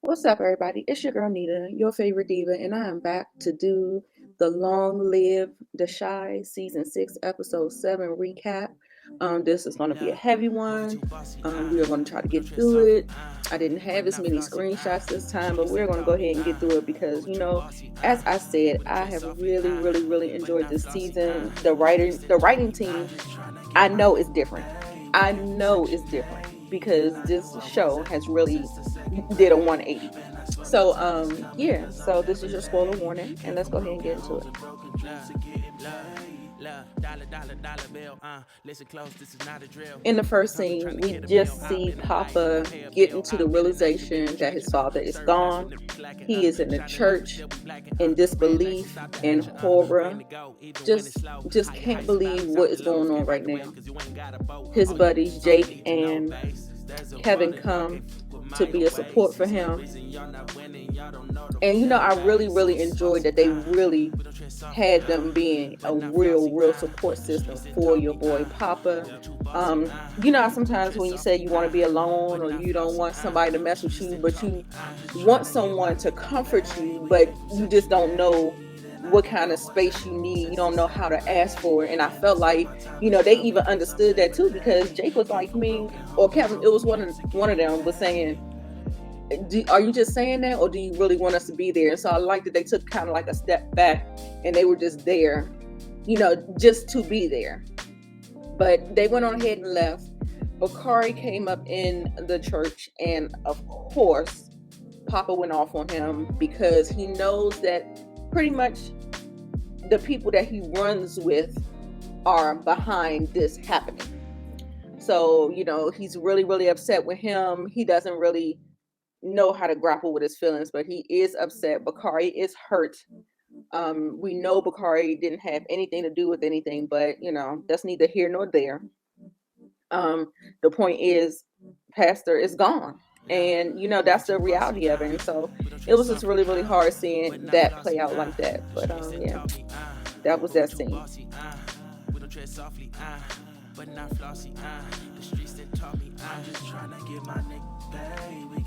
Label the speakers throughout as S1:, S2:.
S1: What's up, everybody? It's your girl Nita, your favorite diva, and I am back to do the Long Live the Shy Season 6, Episode 7 recap. This is going to be a heavy one. We are going to try to get through it. I didn't have as many screenshots this time, but we're going to go ahead and get through it because, as I said, I have really enjoyed this season. The writing team, I know is different. I know it's different because this show has really did a 180. So this is your spoiler warning, and let's go ahead and get into it. In the first scene, we just see Papa get into the realization that his father is gone. He is in the church in disbelief and horror. Just can't believe what is going on right now. His buddies Jake and Kevin come to be a support for him. And I really enjoyed that they really had them being a real support system for your boy Papa. Sometimes when you say you want to be alone or you don't want somebody to mess with you, but you want someone to comfort you, but you just don't know what kind of space you need. You don't know how to ask for it. And I felt like, they even understood that too, because Jake was like me, or Kevin, it was one of them was saying, are you just saying that, or do you really want us to be there? And so I like that they took kind of like a step back and they were just there, just to be there. But they went on ahead and left. Bakari came up in the church, and of course Papa went off on him because he knows that pretty much the people that he runs with are behind this happening. So, he's really upset with him. He doesn't really know how to grapple with his feelings, but he is upset. Bakari is hurt. We know Bakari didn't have anything to do with anything, but that's neither here nor there. The point is, Pastor is gone, and that's the reality of it. And so it was just really hard seeing that play out like that. But yeah, that was that scene.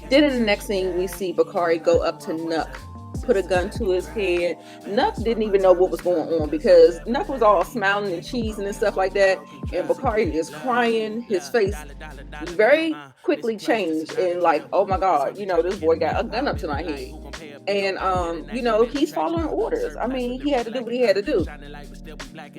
S1: Then in the next scene, we see Bakari go up to Nuck, put a gun to his head. Nuck didn't even know what was going on because Nuck was all smiling and cheesing and stuff like that, and Bakari is crying. His face very quickly changed and like, oh my God, this boy got a gun up to my head. And he's following orders. I mean, he had to do what he had to do.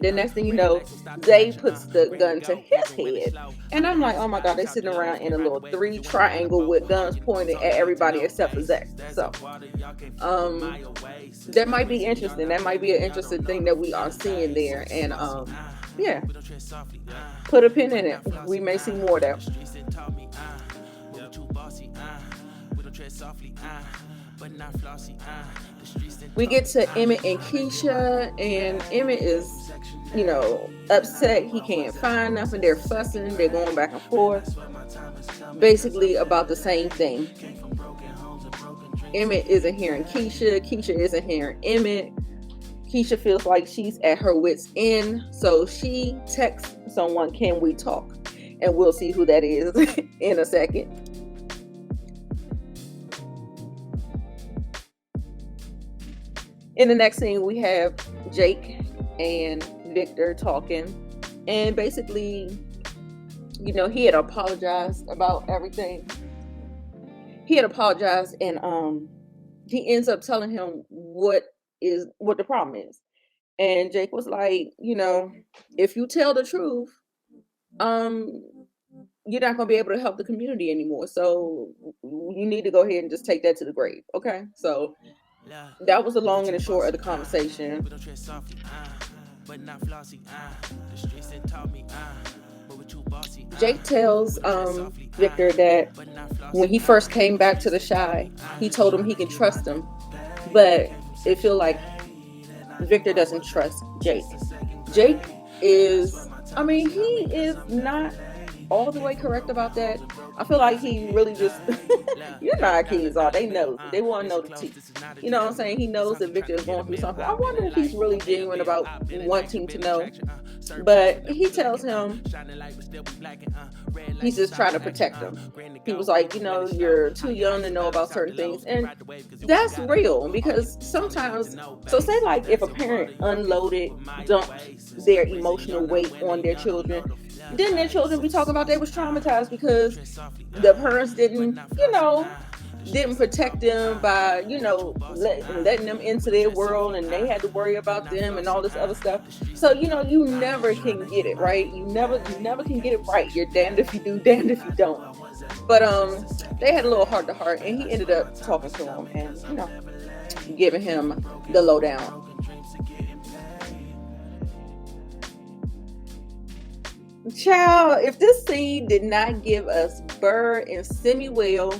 S1: The next thing you know, Zay puts the gun to his head, and I'm like, oh my God, they're sitting around in a little 3 triangle with guns pointed at everybody except for Zay. So that might be interesting. That might be an interesting thing that we are seeing there. And yeah, put a pin in it. We may see more of that. We get to Emmett and Keisha, and Emmett is, upset. He can't find nothing. They're fussing. They're going back and forth, basically about the same thing. Emmett isn't hearing Keisha. Keisha isn't hearing Emmett. Keisha feels like she's at her wit's end, so she texts someone, "Can we talk?" And we'll see who that is in a second. In the next scene, we have Jake and Victor talking, and basically, he had apologized about everything. He had apologized, and he ends up telling him what the problem is. And Jake was like, if you tell the truth, you're not gonna be able to help the community anymore. So you need to go ahead and just take that to the grave, okay? So that was the long and the short of the conversation. Jake tells Victor that when he first came back to the Shy, he told him he can trust him, but it feel like Victor doesn't trust Jake. Jake is, he is not all the way correct about that. I feel like he really just, you know how kids are. They know. They want to know the tea. You know what I'm saying? He knows that Victor is going through something. I wonder if he's really genuine about wanting to know. But he tells him he's just trying to protect him. He was like, you're too young to know about certain things. And that's real because sometimes, so say like if a parent unloaded, dumped their emotional weight on their children, then their children be talking about they was traumatized because the parents didn't protect them by, letting them into their world, and they had to worry about them and all this other stuff. So, you never can get it right. You never can get it right. You're damned if you do, damned if you don't. But they had a little heart to heart, and he ended up talking to him and, giving him the lowdown. Child, if this scene did not give us Burr and Samuel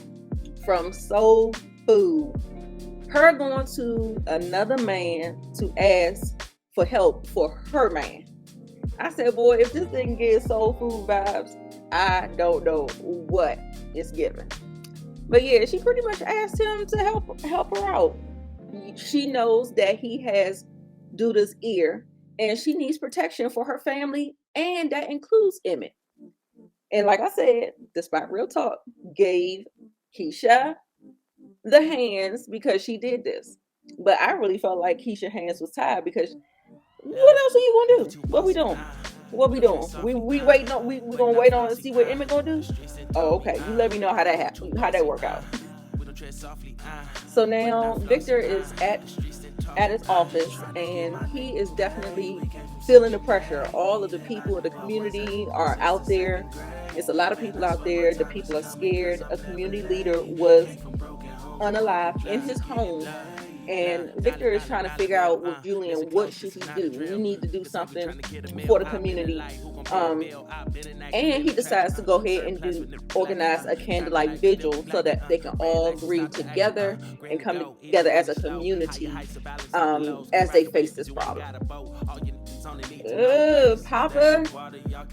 S1: from Soul Food, her going to another man to ask for help for her man. I said, boy, if this didn't get Soul Food vibes, I don't know what it's giving. But yeah, she pretty much asked him to help her out. She knows that he has Duda's ear, and she needs protection for her family, and that includes Emmett. And like I said, despite real talk, gave Keisha the hands because she did this. But I really felt like Keisha's hands was tied because what else are you gonna do? What we doing? We waiting on we gonna wait on and see what Emmett gonna do? Oh, okay. You let me know how that happened, how that work out. So now Victor is at his office, and he is definitely feeling the pressure. All of the people of the community are out there. It's a lot of people out there. The people are scared. A community leader was unalive in his home, and Victor is trying to figure out with Julian, what should he do? We need to do something for the community. And he decides to go ahead and organize a candlelight vigil so that they can all grieve together and come together as a community as they face this problem. Papa,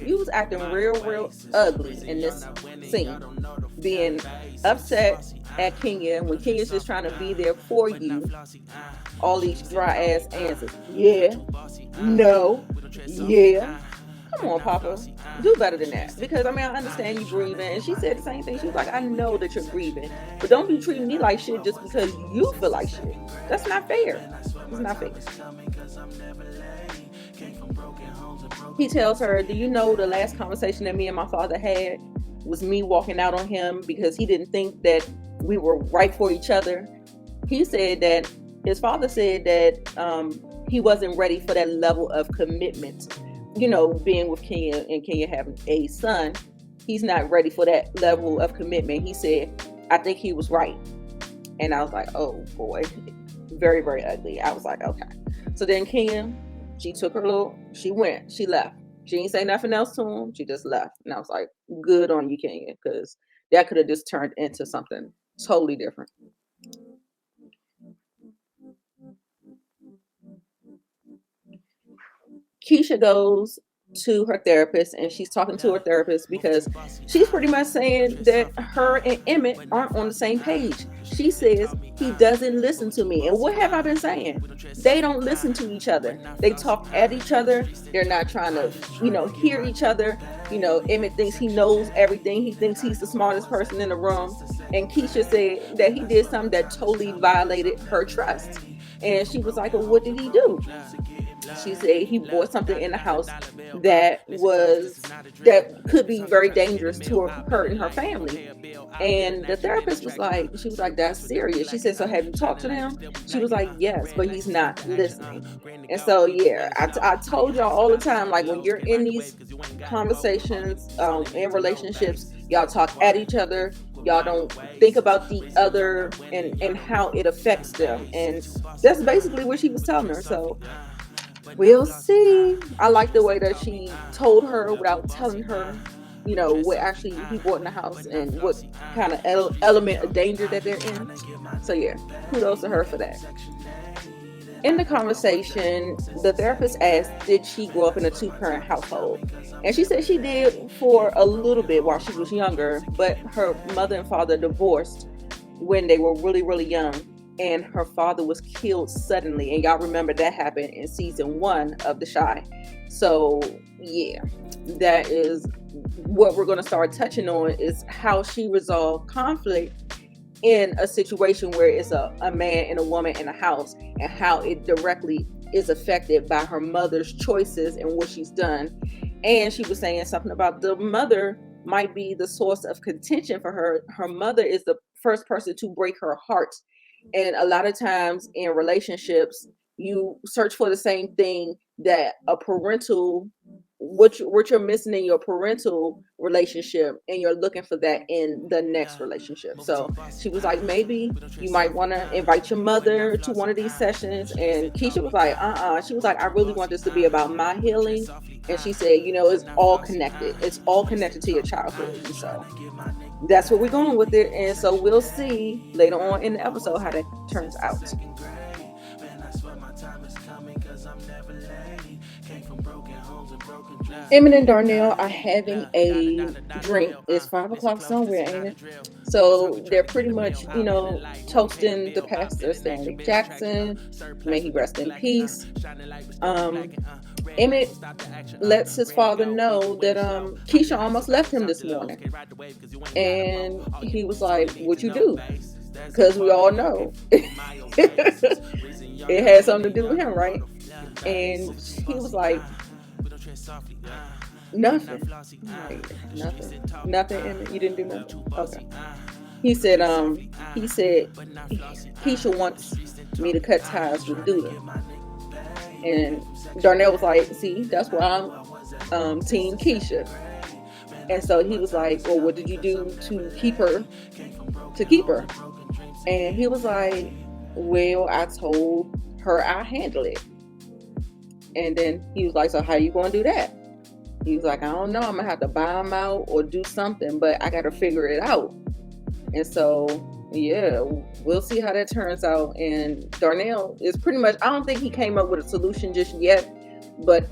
S1: you was acting real ugly in this scene, being upset at Kenya when Kenya's just trying to be there for you. All these dry ass answers. Yeah, no, yeah. Come on, Papa, do better than that. Because I understand you grieving, and she said the same thing. She was like, I know that you're grieving, but don't be treating me like shit just because you feel like shit. That's not fair. It's not fair. He tells her, do you know the last conversation that me and my father had was me walking out on him because he didn't think that we were right for each other? He said that his father said that he wasn't ready for that level of commitment. Being with Kenya and Kenya having a son, he's not ready for that level of commitment. He said, I think he was right. And I was like, oh boy, very, very ugly. I was like, okay. So then Kenya, she took her she left. She didn't say nothing else to him. She just left. And I was like, good on you, Kenya, because that could have just turned into something totally different. Keisha goes to her therapist, and she's talking to her therapist because she's pretty much saying that her and Emmett aren't on the same page. She says he doesn't listen to me. And what have I been saying? They don't listen to each other. They talk at each other. They're not trying to, hear each other. Emmett thinks he knows everything. He thinks he's the smartest person in the room. And Keisha said that he did something that totally violated her trust. And she was like, well, what did he do? She said he bought something in the house that could be very dangerous to her and her family. And the therapist was like, that's serious. She said, so have you talked to him? She was like, yes, but he's not listening. And so, yeah, I told y'all all the time, like when you're in these conversations, in relationships, y'all talk at each other. Y'all don't think about the other and how it affects them. And that's basically what she was telling her. So we'll see. I like the way that she told her without telling her, what actually he bought in the house and what kind of element of danger that they're in. So yeah, kudos to her for that. In the conversation, the therapist asked, did she grow up in a two-parent household? And she said she did for a little bit while she was younger, but her mother and father divorced when they were really, really young. And her father was killed suddenly. And y'all remember that happened in season 1 of The Shy. So, yeah, that is what we're going to start touching on, is how she resolved conflict in a situation where it's a man and a woman in a house, and how it directly is affected by her mother's choices and what she's done. And she was saying something about the mother might be the source of contention for her. Her mother is the first person to break her heart. And a lot of times in relationships, you search for the same thing that a parental, what you're missing in your parental relationship, and you're looking for that in the next relationship. So she was like, maybe you might want to invite your mother to one of these sessions. And Keisha was like, she was like, I really want this to be about my healing. And she said, it's all connected. It's all connected to your childhood. And so that's where we're going with it. And so we'll see later on in the episode how that turns out. Emmett and Darnell are having a drink. It's 5 o'clock somewhere, ain't it? So they're pretty much, toasting the pastor, Stanley Jackson. May he rest in peace. Emmett lets his father know that Keisha almost left him this morning. And he was like, what'd you do? Because we all know it had something to do with him, right? And he was like, nothing. Nothing. Emmett, you didn't do nothing. Okay. He said Keisha wants me to cut ties with Diva. And Darnell was like, see, that's why I'm team Keisha. And so he was like, well, what did you do to keep her? And he was like, well, I told her I'll handle it. And then he was like, so how you going to do that? He was like, I don't know. I'm going to have to buy them out or do something, but I got to figure it out. And so, yeah, we'll see how that turns out. And Darnell is pretty much, I don't think he came up with a solution just yet. But,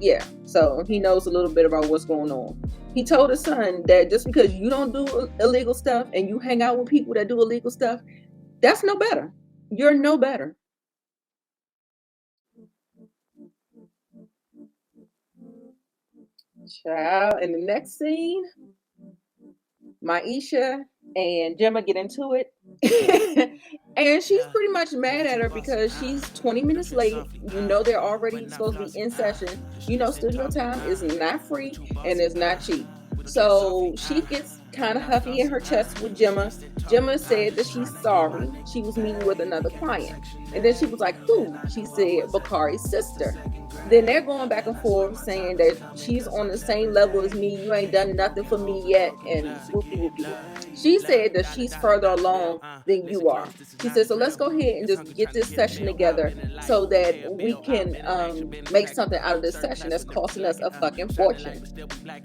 S1: yeah, so he knows a little bit about what's going on. He told his son that just because you don't do illegal stuff and you hang out with people that do illegal stuff, that's no better. You're no better. Child, in the next scene, Maisha and Gemma get into it. And she's pretty much mad at her because she's 20 minutes late. They're already supposed to be in session. Studio time is not free and it's not cheap. So she gets kind of huffy in her chest with Gemma. Gemma said that she's sorry. She was meeting with another client. And then she was like, who? She said, Bakari's sister. Then they're going back and forth saying that she's on the same level as me. You ain't done nothing for me yet. And whoopie. She said that she's further along than you are. She said, so let's go ahead and just get this session together so that we can make something out of this session that's costing us a fucking fortune.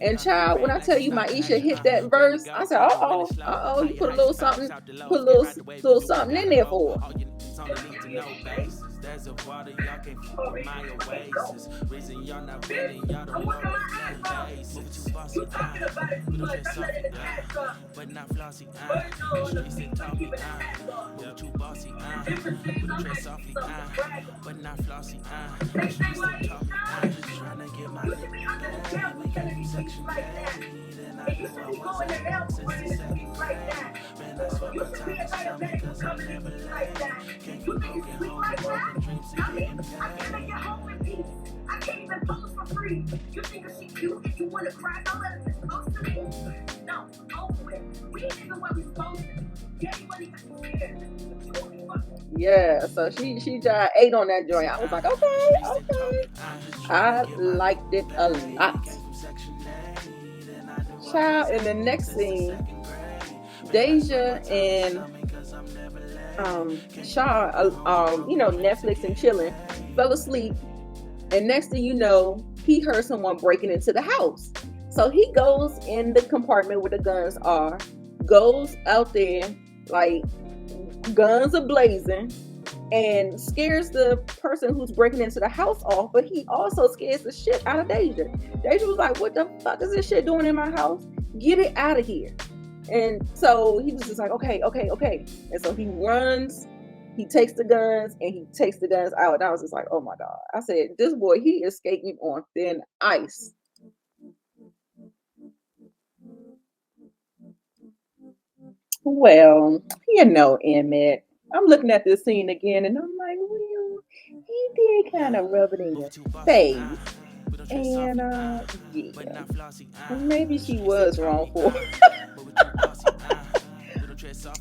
S1: And child, when I tell you Maisha hit that verse, I said, you put a little something, little something in there for her. There's a water y'all can't keep my oasis. Reason y'all not winning, y'all don't know the basis. Too bossy, we don't dress softly, but not flossy. Streets and talky, we're too bossy. We don't dress softly, but not flossy. Streets and talky, trying to get my lip. We can't be sexual like that. And you should be going to hell for running the streets like that. You should be a diabetic for coming in the streets like that. You think you sweet like that? I can't make it home in peace. I can't even pose for free. You think that she cute and you want to cry? Don't let her get close to me. No, over it. We ain't even where we supposed to be. Yeah, you wasn't even scared. Yeah, so she just ate on that joint. I was like, okay. I liked it a lot. Child, in the next scene, Deja and Shaw, Netflix and chilling, fell asleep, and next thing you know, he heard someone breaking into the house. So he goes in the compartment where the guns are, goes out there like guns are blazing, and scares the person who's breaking into the house off, but he also scares the shit out of Deja. Deja was like, what the fuck is this shit doing in my house? Get it out of here. And so he was just like, okay. And so he runs, he takes the guns, and he takes the guns out. And I was just like, oh my God. I said, this boy, he is skating on thin ice. Well, Emmett, I'm looking at this scene again, and I'm like, well, he did kind of rub it in your face. And, yeah, maybe she was wrong for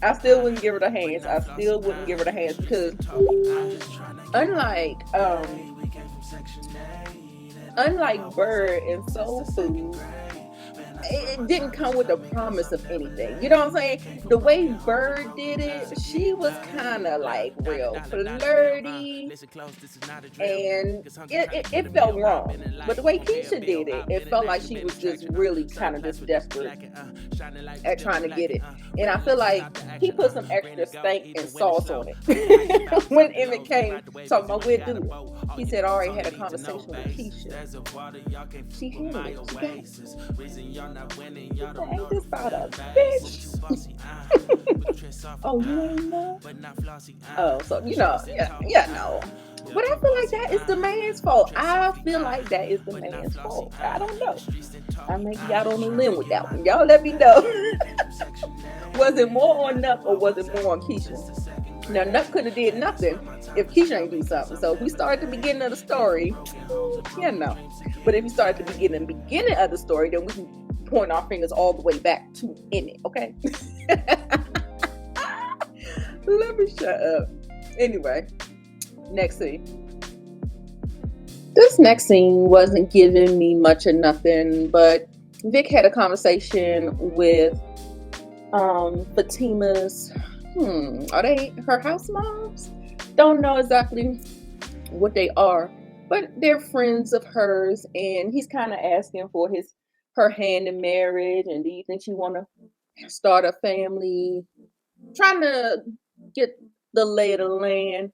S1: I still wouldn't give her the hands. Because unlike Bird and Soul Food, it didn't come with a promise of anything. You know what I'm saying? The way Bird did it, she was kind of like real flirty, and it felt wrong. But the way Keisha did it, it felt like she was just really kind of just desperate at trying to get it. And I feel like he put some extra stank and sauce on it. When Emmett came talking about we'll do it, he said I already had a conversation with Keisha. She handled it. She got it. Ain't this about a bitch? Oh, you ain't know? Oh, so no. But I feel like that is the man's fault. I feel like that is the man's fault. I don't know. I may be out on the limb with that one. Y'all let me know. Was it more on Nuck or was it more on Keisha? Now, Nuck could have did nothing if Keisha ain't do something. So if we start at the beginning of the story, But if we start at the beginning of the story, then we can point our fingers all the way back to Emmett, okay? Let me shut up. Anyway, next scene. This next scene wasn't giving me much of nothing, but Vic had a conversation with Fatima's, are they her house moms? Don't know exactly what they are, but they're friends of hers, and he's kind of asking for her hand in marriage, and do you think she want to start a family? Trying to get the lay of the land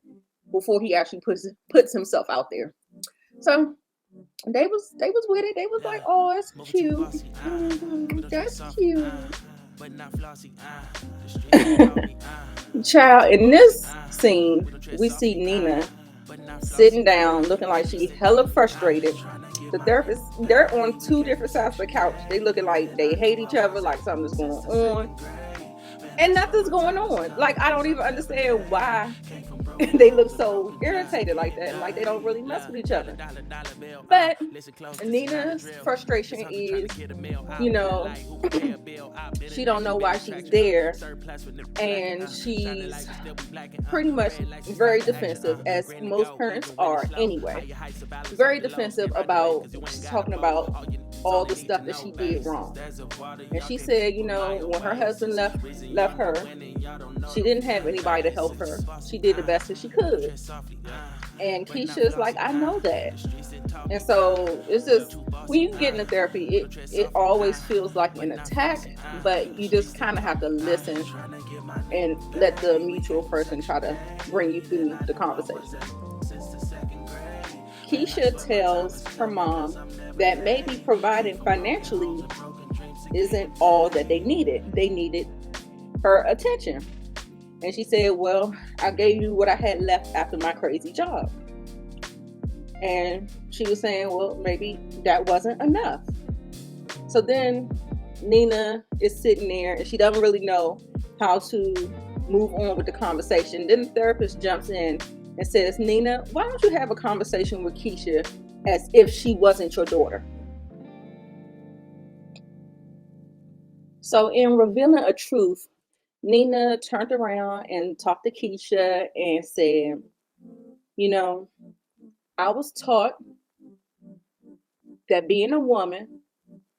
S1: before he actually puts himself out there. So they was with it. They was like, oh, that's cute. That's cute. Child, in this scene, we see Nina sitting down, looking like she hella frustrated. The therapist, they're on two different sides of the couch. They looking like they hate each other, like something's going on. And nothing's going on. Like, I don't even understand why they look so irritated like that, like they don't really mess with each other. But Nina's frustration is, she don't know why she's there, and she's pretty much very defensive, as most parents are anyway. Very defensive about talking about all the stuff that she did wrong. And she said, when her husband left her, she didn't have anybody to help her. She did the best that she could. And Keisha's like, I know that. And so it's just, when you get into therapy, it always feels like an attack, but you just kind of have to listen and let the mutual person try to bring you through the conversation. Keisha tells her mom that maybe providing financially isn't all that they needed. They needed her attention. And she said, well, I gave you what I had left after my crazy job. And she was saying, well, maybe that wasn't enough. So then Nina is sitting there and she doesn't really know how to move on with the conversation. Then the therapist jumps in and says, Nina, why don't you have a conversation with Keisha as if she wasn't your daughter? So in revealing a truth, Nina turned around and talked to Keisha and said, I was taught that being a woman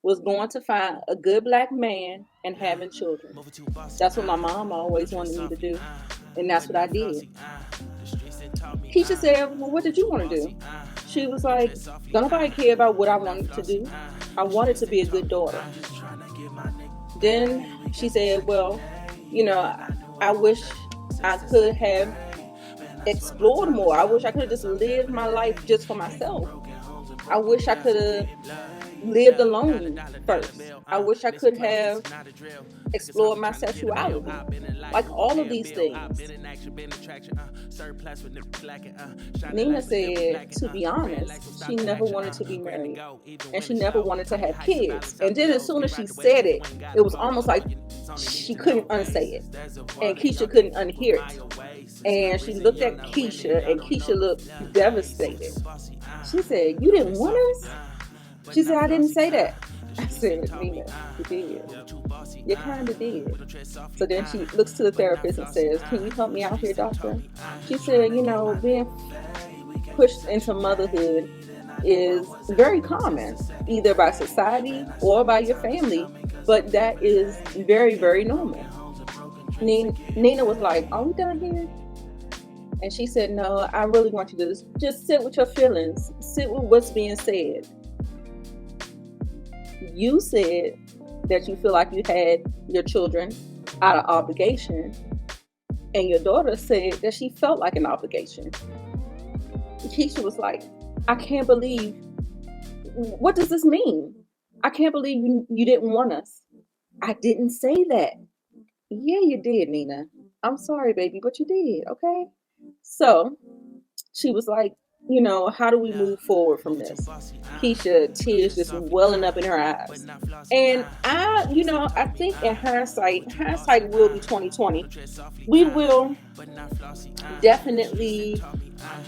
S1: was going to find a good black man and having children. That's what my mom always wanted me to do, and that's what I did. Keisha said, well, what did you want to do? She was like, don't nobody care about what I wanted to do. I wanted to be a good daughter. Then she said, well, I wish I could have explored more. I wish I could have just lived my life just for myself. I wish I could have lived alone first. I wish I could have explored my sexuality. Like all of these things. Nina said, to be honest, she never wanted to be married and she never wanted to have kids. And then as soon as she said it, it was almost like she couldn't unsay it. And Keisha couldn't unhear it. And she looked at Keisha and Keisha looked devastated. She said, you didn't want us? She said, I didn't say that. I said, Nina, you did. You kind of did. So then she looks to the therapist and says, can you help me out here, doctor? She said, being pushed into motherhood is very common, either by society or by your family, but that is very, very normal. Nina was like, are we done here? And she said, no, I really want you to just sit with your feelings, sit with what's being said. You said that you feel like you had your children out of obligation, and your daughter said that she felt like an obligation. Keisha was like, I can't believe, what does this mean? I can't believe you didn't want us. I didn't say that. Yeah, you did, Nina. I'm sorry, baby, but you did, okay? So she was like, how do we move forward from this? Keisha, tears just welling up in her eyes. And I think in hindsight will be 2020. We will definitely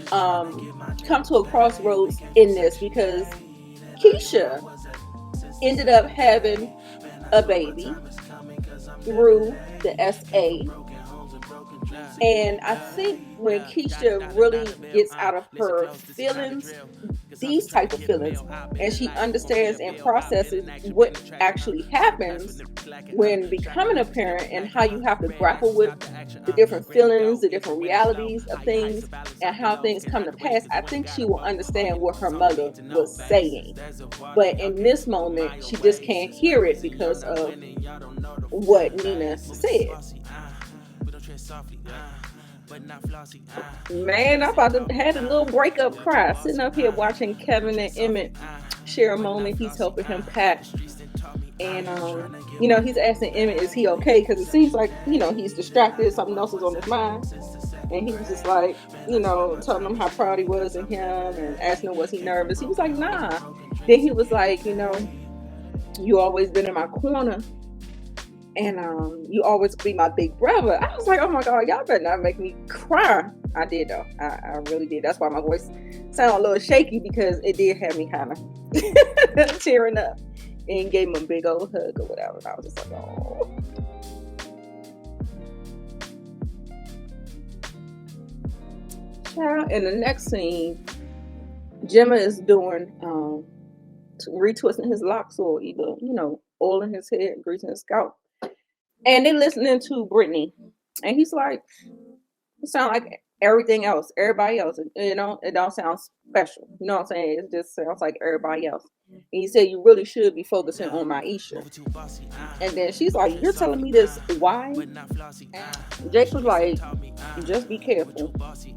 S1: come to a crossroads in this, because Keisha ended up having a baby through the SA. And I think when Keisha really gets out of her feelings, these type of feelings, and she understands and processes what actually happens when becoming a parent and how you have to grapple with the different feelings, the different realities of things, and how things come to pass, I think she will understand what her mother was saying. But in this moment, she just can't hear it because of what Nina said. Man, I about to had a little breakup cry sitting up here watching Kevin and Emmett share a moment. He's helping him pack, and he's asking Emmett, is he okay? Because it seems like he's distracted, something else is on his mind. And he was just like, telling him how proud he was of him and asking him, was he nervous? He was like, nah. Then he was like, you always been in my corner, and you always be my big brother. I was like, oh my God, y'all better not make me cry. I did though. I really did. That's why my voice sounded a little shaky, because it did have me kind of tearing up, and gave him a big old hug or whatever. And I was just like, oh. Child, in the next scene, Gemma is doing retwisting his locks, or either oiling his head, greasing his scalp. And they listening to Brittany, and he's like, it sounds like everything else, everybody else. It don't sound special. You know what I'm saying? It just sounds like everybody else. And he said, you really should be focusing on Maisha. And then she's like, you're telling me this, why? Jake was like, just be careful.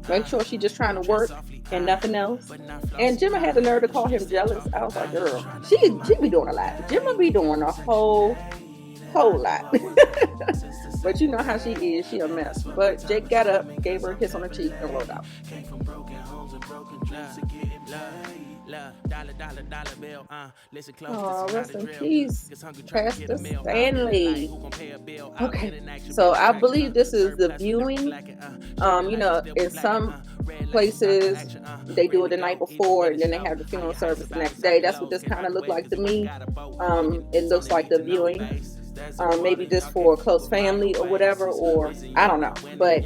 S1: Make sure she's just trying to work and nothing else. And Gemma had the nerve to call him jealous. I was like, girl, she be doing a lot. Gemma be doing a whole lot. But you know how she is, she a mess. But Jake got up, gave her a kiss on the cheek, and rolled out. Oh, rest in peace, Pastor Stanley. Okay, so I believe this is the viewing. In some places they do it the night before, and then they have the funeral service the next day. That's what this kind of looked like to me. It looks like the viewing. Maybe just for a close family or whatever, or I don't know, but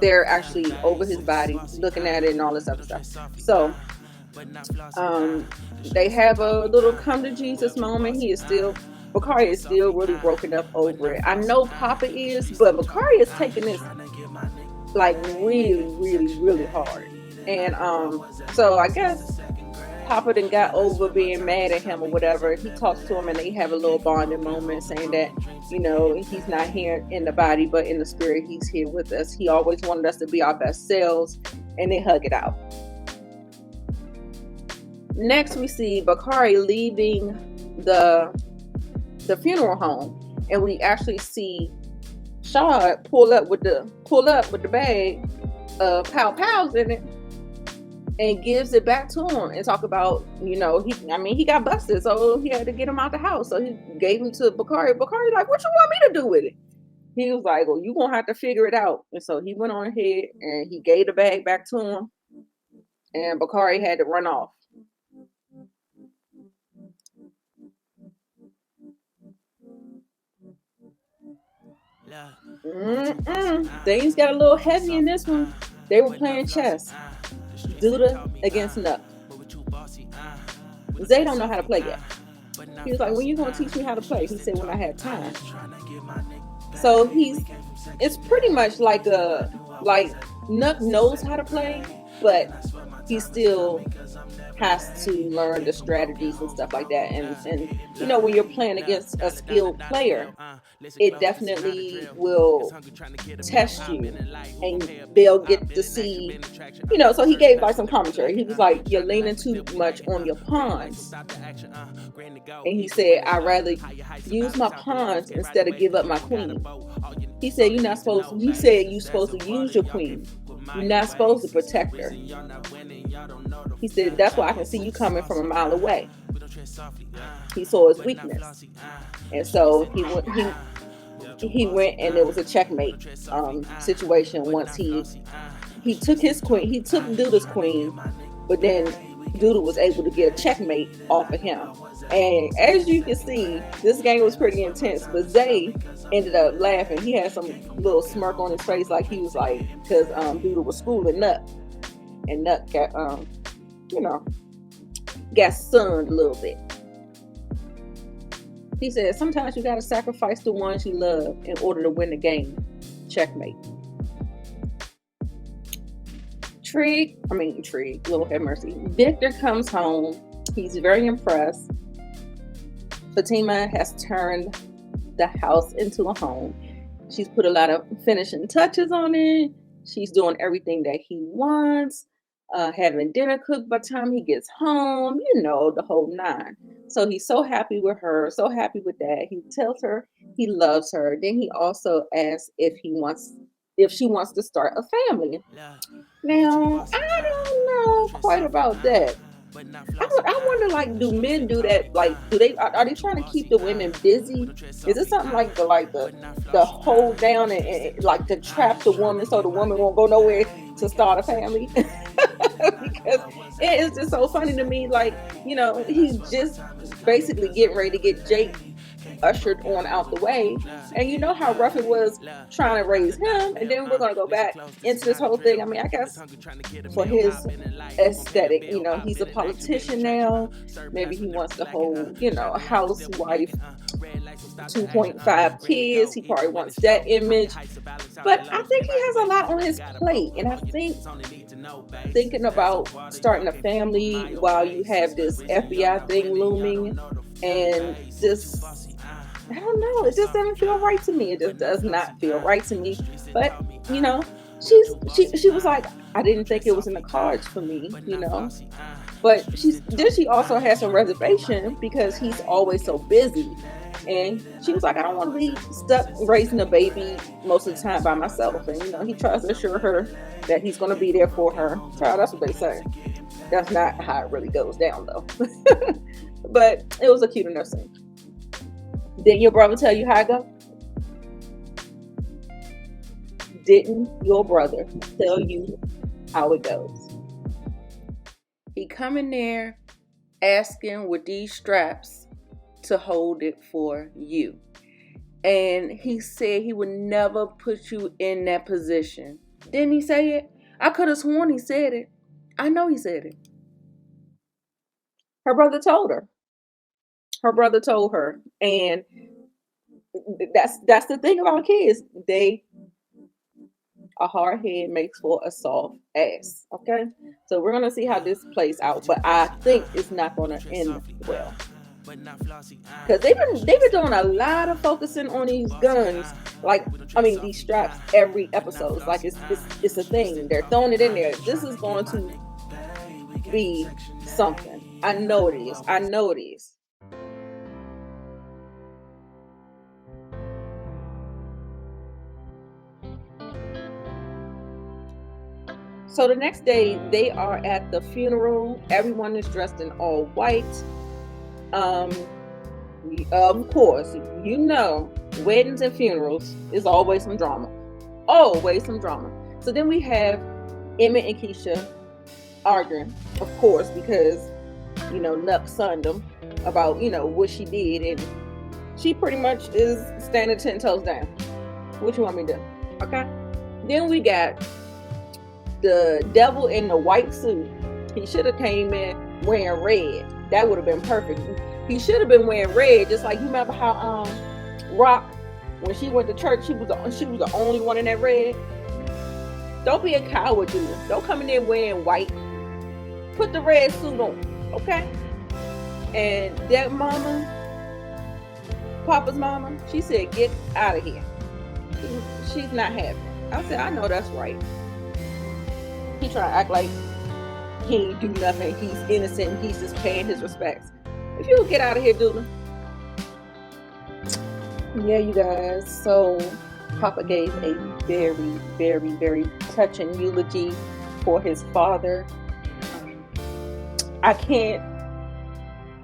S1: they're actually over his body, looking at it and all this other stuff. So they have a little come to Jesus moment. Bakari is still really broken up over it. I know Papa is, but Bakari is taking this like really, really, really hard. And so I guess Papa then got over being mad at him or whatever. He talks to him and they have a little bonding moment, saying that, he's not here in the body, but in the spirit, he's here with us. He always wanted us to be our best selves, and they hug it out. Next, we see Bakari leaving the funeral home, and we actually see Shad pull up with the bag of pow in it and gives it back to him and talk about, he got busted, so he had to get him out the house. So he gave him to Bakari. Bakari like, what you want me to do with it? He was like, well, you gonna have to figure it out. And so he went on ahead and he gave the bag back to him, and Bakari had to run off. Things got a little heavy in this one. They were playing chess. Duda against Nuck. Zay don't know how to play yet. He was like, when you gonna teach me how to play? He said, when I have time. So it's pretty much like Nuck knows how to play, but he still has to learn the strategies and stuff like that. And when you're playing against a skilled player, it definitely will test you, and they'll get to see, so he gave like some commentary. He was like, you're leaning too much on your pawns. And he said, I'd rather use my pawns instead of give up my queen. He said, you're supposed to use your queen. You're not supposed to protect her. He said, that's why I can see you coming from a mile away. He saw his weakness. And so he went and it was a checkmate situation once he took his queen. He took Duda's queen, but then Duda was able to get a checkmate off of him. And as you can see, this game was pretty intense, but Zay ended up laughing. He had some little smirk on his face, like he was like, because Duda was schooling Nut, and Nut got got sunned a little bit. He said, sometimes you gotta sacrifice the ones you love in order to win the game. Checkmate. Trig, Lord have mercy. Victor comes home. He's very impressed. Fatima has turned the house into a home. She's put a lot of finishing touches on it. She's doing everything that he wants. Having dinner cooked by the time he gets home, the whole nine. So he's so happy with her, so happy with that. He tells her he loves her. Then he also asks if she wants to start a family. Now, I don't know quite about that. I wonder, like, do men do that? Like, are they trying to keep the women busy? Is it something like the hold down and like to trap the woman so the woman won't go nowhere to start a family? Because it is just so funny to me. Like, he's just basically getting ready to get Jake ushered on out the way, and you know how rough it was trying to raise him, and then we're going to go back into this whole thing. I guess for his aesthetic, he's a politician now. Maybe he wants to hold, a housewife, 2.5 kids. He probably wants that image, but I think he has a lot on his plate, and I think thinking about starting a family while you have this FBI thing looming, and this, I don't know, it just doesn't feel right to me. It just does not feel right to me. But she was like, I didn't think it was in the cards for me, But she also has some reservation because he's always so busy. And she was like, I don't want to be stuck raising a baby most of the time by myself. And, he tries to assure her that he's going to be there for her. Child, that's what they say. That's not how it really goes down, though. But it was a cute enough scene. Didn't your brother tell you how it go? Didn't your brother tell you how it goes? He come in there asking with these straps to hold it for you. And he said he would never put you in that position. Didn't he say it? I could have sworn he said it. I know he said it. Her brother told her. Her brother told her. And that's the thing about kids. They a hard head makes for a soft ass. Okay, so we're gonna see how this plays out, but I think it's not gonna end well because they've been doing a lot of focusing on these guns, like I mean these straps every episode. It's like it's a thing. They're throwing it in there. This is going to be something. I know it is. I know it is. So the next day, they are at the funeral. Everyone is dressed in all white. Um, of course, you know, weddings and funerals is always some drama. Always some drama. So then we have Emmett and Keisha arguing, of course, because Nuck sunned them about what she did, and she pretty much is standing 10 toes down. What you want me to do? Okay. Then we got the devil in the white suit. He should have came in wearing red. That would have been perfect. He should have been wearing red, just like you remember how Rock, when she went to church, she was the only one in that red. Don't be a coward, dude. Don't come in there wearing white. Put the red suit on, okay? And that mama, Papa's mama, she said, "Get out of here." She's not happy. I said, "I know that's right." He trying to act like he ain't do nothing. He's innocent. He's just paying his respects. If you get out of here, dude. Yeah, you guys. So Papa gave a very, very, very touching eulogy for his father. I can't.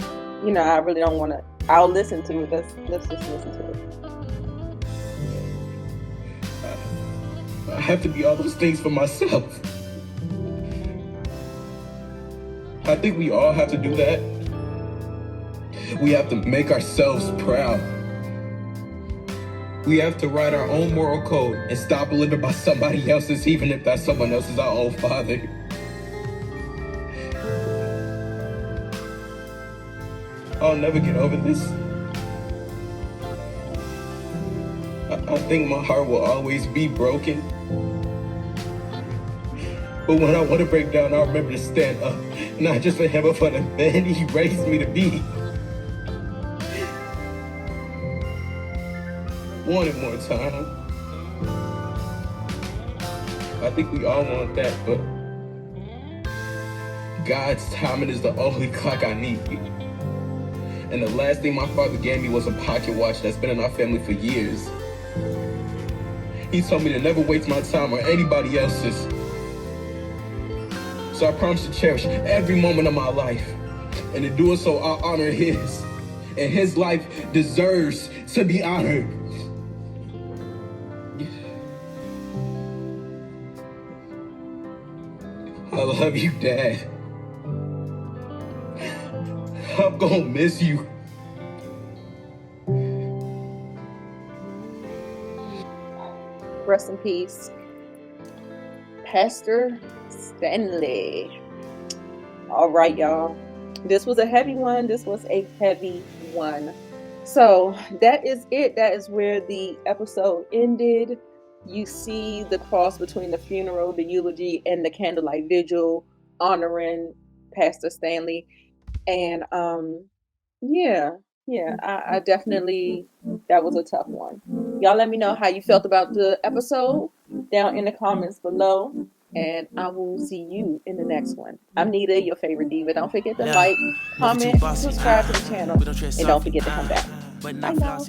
S1: I really don't want to. I'll listen to it. Let's just listen to it.
S2: I have to be all those things for myself. I think we all have to do that. We have to make ourselves proud. We have to write our own moral code and stop living by somebody else's, even if that someone else is our own father. I'll never get over this. I think my heart will always be broken. But when I want to break down, I remember to stand up. Not just for him, but for the man he raised me to be. Wanted more time. I think we all want that, but God's timing is the only clock I need. And the last thing my father gave me was a pocket watch that's been in our family for years. He told me to never waste my time or anybody else's. So I promise to cherish every moment of my life. And in doing so, I'll honor his. And his life deserves to be honored. I love you, Dad. I'm gonna miss you.
S1: Rest in peace, Pastor Stanley. All right, y'all. This was a heavy one. So that is it. That is where the episode ended. You see the cross between the funeral, the eulogy, and the candlelight vigil honoring Pastor Stanley. And I definitely, that was a tough one. Y'all let me know how you felt about the episode down in the comments below. And I will see you in the next one. I'm Nita, your favorite diva. Don't forget to like, comment, subscribe to the channel, and don't forget to come back. Bye, y'all.